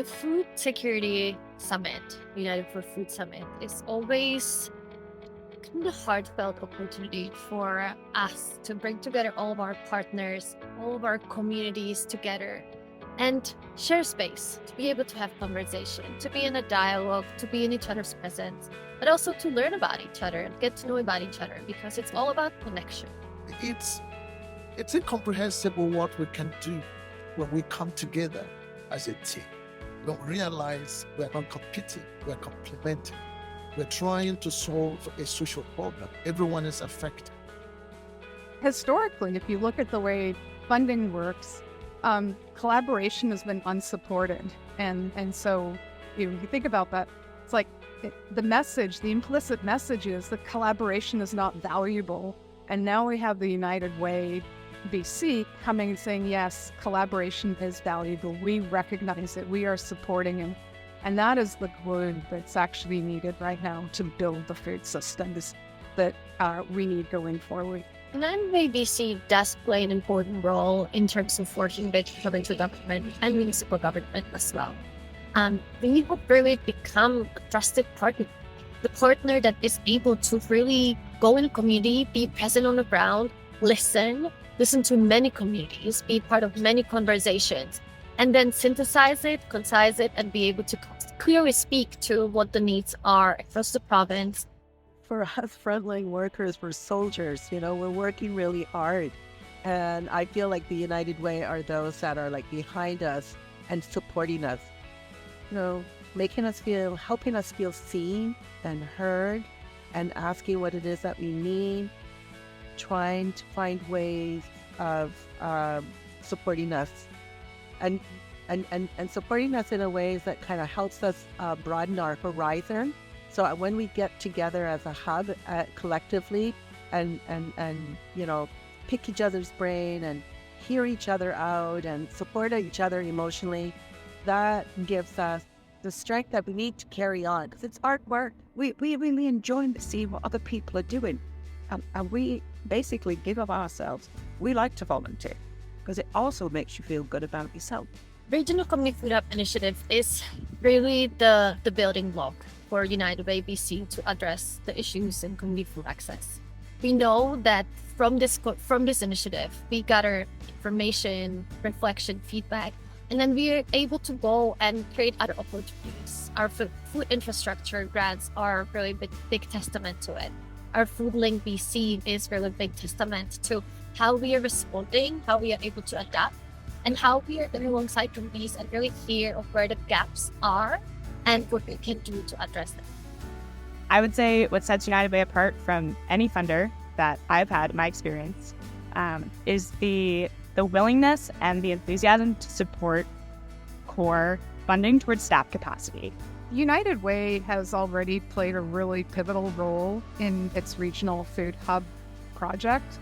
The Food Security Summit, United for Food Summit, is always kind of heartfelt opportunity for us to bring together all of our partners, all of our communities together and share space to be able to have conversation, to be in a dialogue, to be in each other's presence, but also to learn about each other and get to know about each other because it's all about connection. It's it's incomprehensible what we can do when we come together as a team. We realize we're not competing, we're complementing. We're trying to solve a social problem. Everyone is affected. Historically, if you look at the way funding works, collaboration has been unsupported. And so you think about that, it's like the implicit message is that collaboration is not valuable. And now we have the United Way BC coming and saying, yes, collaboration is valuable. We recognize it. We are supporting it. And that is the glue that's actually needed right now to build the food systems that we need going forward. And NYBC does play an important role in terms of working with provincial government and municipal government as well. We have really become a trusted partner, the partner that is able to really go in a community, be present on the ground, listen to many communities, be part of many conversations, and then synthesize it, concise it, and be able to clearly speak to what the needs are across the province. For us frontline workers, we're soldiers, we're working really hard. And I feel like the United Way are those that are like behind us and supporting us, helping us feel seen and heard and asking what it is that we need, trying to find ways of supporting us and supporting us in a ways that kind of helps us broaden our horizon. So when we get together as a hub collectively and pick each other's brain and hear each other out and support each other emotionally, that gives us the strength that we need to carry on. Because it's hard work. We really enjoy to see what other people are doing. And we basically give of ourselves. We like to volunteer because it also makes you feel good about yourself. Regional Community Food Hub Initiative is really the building block for United Way BC to address the issues in community food access. We know that from this initiative, we gather information, reflection, feedback, and then we are able to go and create other opportunities. Our food infrastructure grants are really big testament to it. Our Food Link BC is really big testament to how we are responding, how we are able to adapt, and how we are going alongside communities and really hear of where the gaps are and what we can do to address them. I would say what sets United Way apart from any funder that I've had in my experience is the willingness and the enthusiasm to support core funding towards staff capacity. United Way has already played a really pivotal role in its regional food hub project.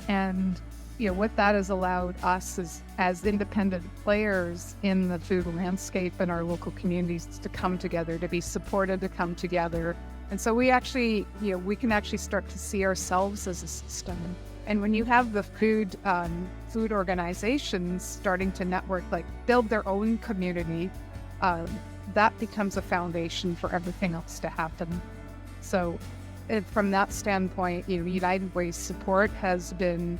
And what that has allowed us as independent players in the food landscape and our local communities to come together, to be supported, to come together. And so we actually, we can actually start to see ourselves as a system. And when you have the food organizations starting to network, like build their own community, that becomes a foundation for everything else to happen. So from that standpoint, United Way's support has been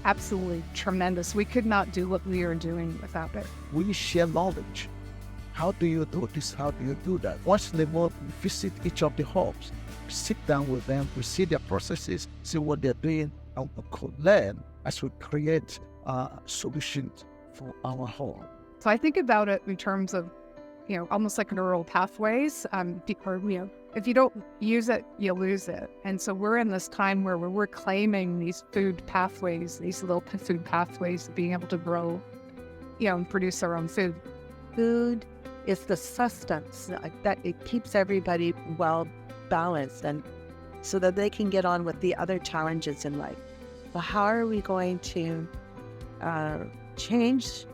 absolutely tremendous. We could not do what we are doing without it. We share knowledge. How do you do this? How do you do that? Once in a while, we visit each of the hubs, sit down with them, we see their processes, see what they're doing, and we could learn as we create solutions for our home. So I think about it in terms of, almost like neural pathways. If you don't use it, you lose it. And so we're in this time where we're claiming these food pathways, these little food pathways, being able to grow, and produce our own food. Food is the sustenance that it keeps everybody well balanced and so that they can get on with the other challenges in life. But how are we going to change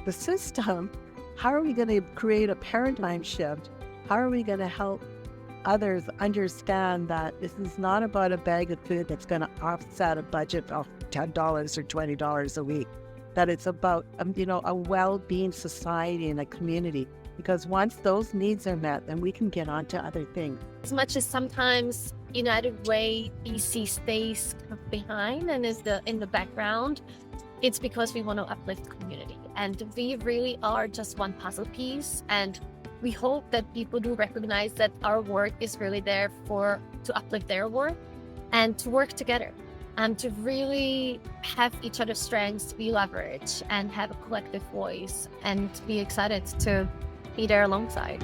the system? How are we going to create a paradigm shift? How are we going to help others understand that this is not about a bag of food that's going to offset a budget of $10 or $20 a week? that it's about, a well-being society and a community. Because once those needs are met, then we can get on to other things. As much as sometimes United Way BC stays kind of behind and is in the background, it's because we want to uplift the community. And we really are just one puzzle piece. And we hope that people do recognize that our work is really there to uplift their work and to work together and to really have each other's strengths be leveraged and have a collective voice and be excited to be there alongside.